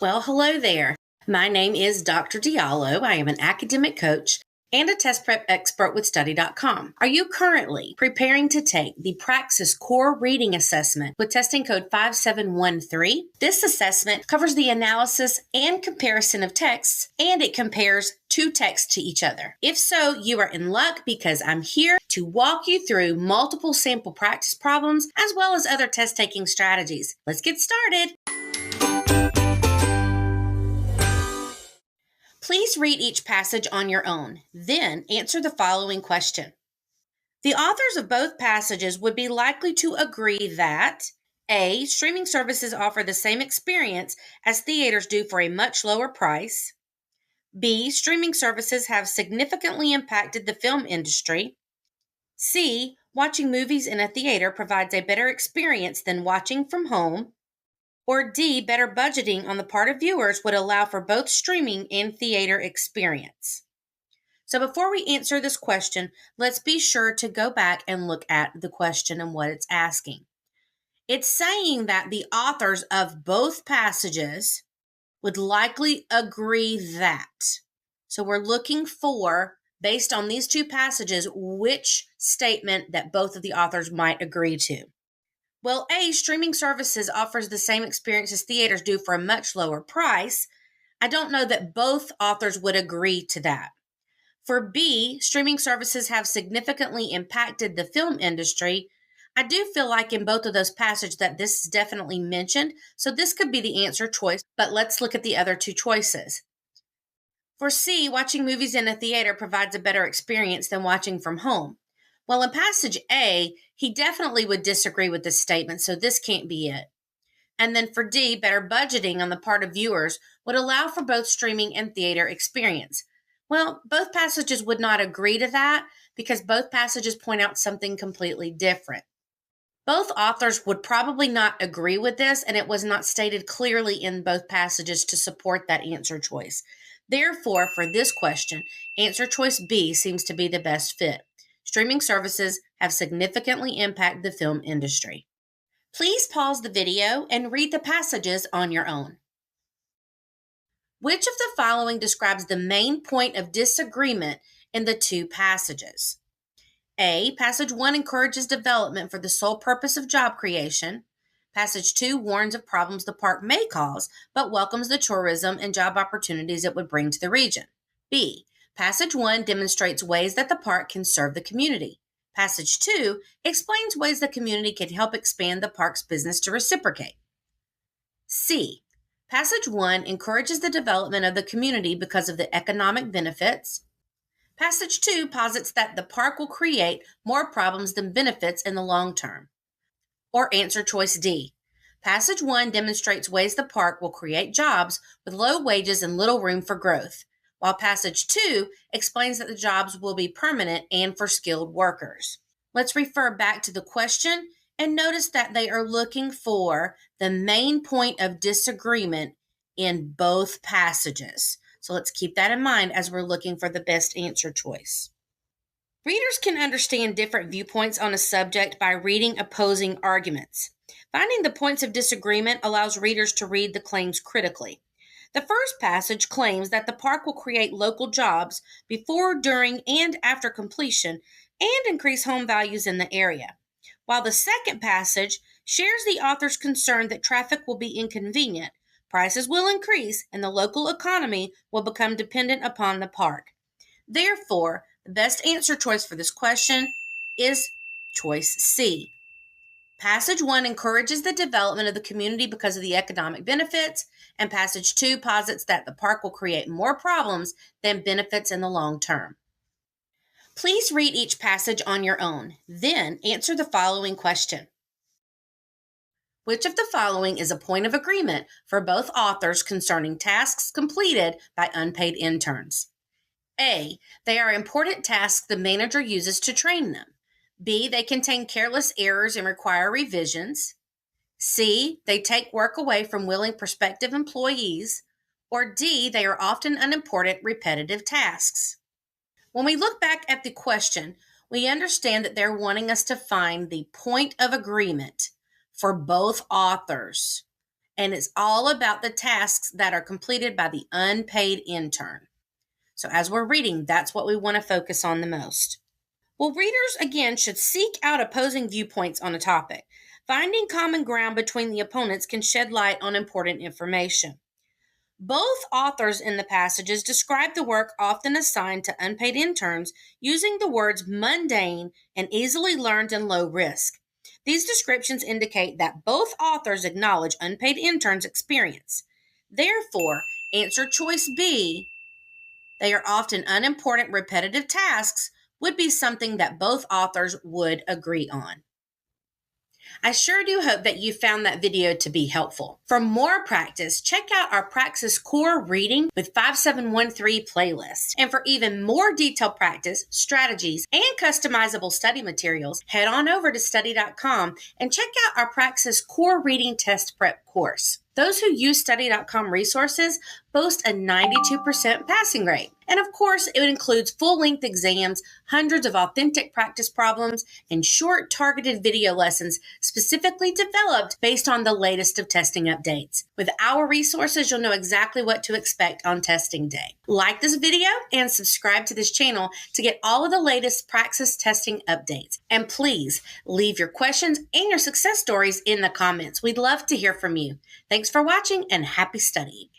Well, hello there. My name is Dr. Diallo. I am an academic coach and a test prep expert with study.com. Are you currently preparing to take the Praxis Core Reading Assessment with testing code 5713? This assessment covers the analysis and comparison of texts, and it compares two texts to each other. If so, you are in luck because I'm here to walk you through multiple sample practice problems as well as other test taking strategies. Let's get started. Please read each passage on your own, then answer the following question. The authors of both passages would be likely to agree that A. Streaming services offer the same experience as theaters do for a much lower price. B. Streaming services have significantly impacted the film industry. C. Watching movies in a theater provides a better experience than watching from home. Or D, better budgeting on the part of viewers would allow for both streaming and theater experience. So before we answer this question, let's be sure to go back and look at the question and what it's asking. It's saying that the authors of both passages would likely agree that. So we're looking for, based on these two passages, which statement that both of the authors might agree to. Well, A, streaming services offers the same experience as theaters do for a much lower price. I don't know that both authors would agree to that. For B, streaming services have significantly impacted the film industry. I do feel like in both of those passages that this is definitely mentioned, so this could be the answer choice, but let's look at the other two choices. For C, watching movies in a theater provides a better experience than watching from home. Well, in passage A, he definitely would disagree with this statement, so this can't be it. And then for D, better budgeting on the part of viewers would allow for both streaming and theater experience. Well, both passages would not agree to that because both passages point out something completely different. Both authors would probably not agree with this, and it was not stated clearly in both passages to support that answer choice. Therefore, for this question, answer choice B seems to be the best fit. Streaming services have significantly impacted the film industry. Please pause the video and read the passages on your own. Which of the following describes the main point of disagreement in the two passages? A. Passage 1 encourages development for the sole purpose of job creation. Passage 2 warns of problems the park may cause, but welcomes the tourism and job opportunities it would bring to the region. B. Passage 1 demonstrates ways that the park can serve the community. Passage 2 explains ways the community can help expand the park's business to reciprocate. C. Passage 1 encourages the development of the community because of the economic benefits. Passage 2 posits that the park will create more problems than benefits in the long term. Or answer choice D. Passage 1 demonstrates ways the park will create jobs with low wages and little room for growth, while passage 2 explains that the jobs will be permanent and for skilled workers. Let's refer back to the question and notice that they are looking for the main point of disagreement in both passages. So let's keep that in mind as we're looking for the best answer choice. Readers can understand different viewpoints on a subject by reading opposing arguments. Finding the points of disagreement allows readers to read the claims critically. The first passage claims that the park will create local jobs before, during, and after completion and increase home values in the area, while the second passage shares the author's concern that traffic will be inconvenient, prices will increase, and the local economy will become dependent upon the park. Therefore, the best answer choice for this question is choice C. Passage 1 encourages the development of the community because of the economic benefits, and Passage 2 posits that the park will create more problems than benefits in the long term. Please read each passage on your own, then answer the following question. Which of the following is a point of agreement for both authors concerning tasks completed by unpaid interns? A. They are important tasks the manager uses to train them. B. They contain careless errors and require revisions. C. They take work away from willing prospective employees. Or D. They are often unimportant, repetitive tasks. When we look back at the question, we understand that they're wanting us to find the point of agreement for both authors and it's all about the tasks that are completed by the unpaid intern. So as we're reading, that's what we want to focus on the most. Well, readers, again, should seek out opposing viewpoints on a topic. Finding common ground between the opponents can shed light on important information. Both authors in the passages describe the work often assigned to unpaid interns using the words mundane and easily learned and low risk. These descriptions indicate that both authors acknowledge unpaid interns' experience. Therefore, answer choice B, they are often unimportant repetitive tasks, would be something that both authors would agree on. I sure do hope that you found that video to be helpful. For more practice, check out our Praxis Core Reading with 5713 playlist. And for even more detailed practice, strategies, and customizable study materials, head on over to study.com and check out our Praxis Core Reading Test Prep course. Those who use study.com resources boast a 92% passing rate. And of course, it includes full-length exams, hundreds of authentic practice problems, and short targeted video lessons specifically developed based on the latest of testing updates. With our resources, you'll know exactly what to expect on testing day. Like this video and subscribe to this channel to get all of the latest Praxis testing updates. And please leave your questions and your success stories in the comments. We'd love to hear from you. Thanks for watching and happy studying.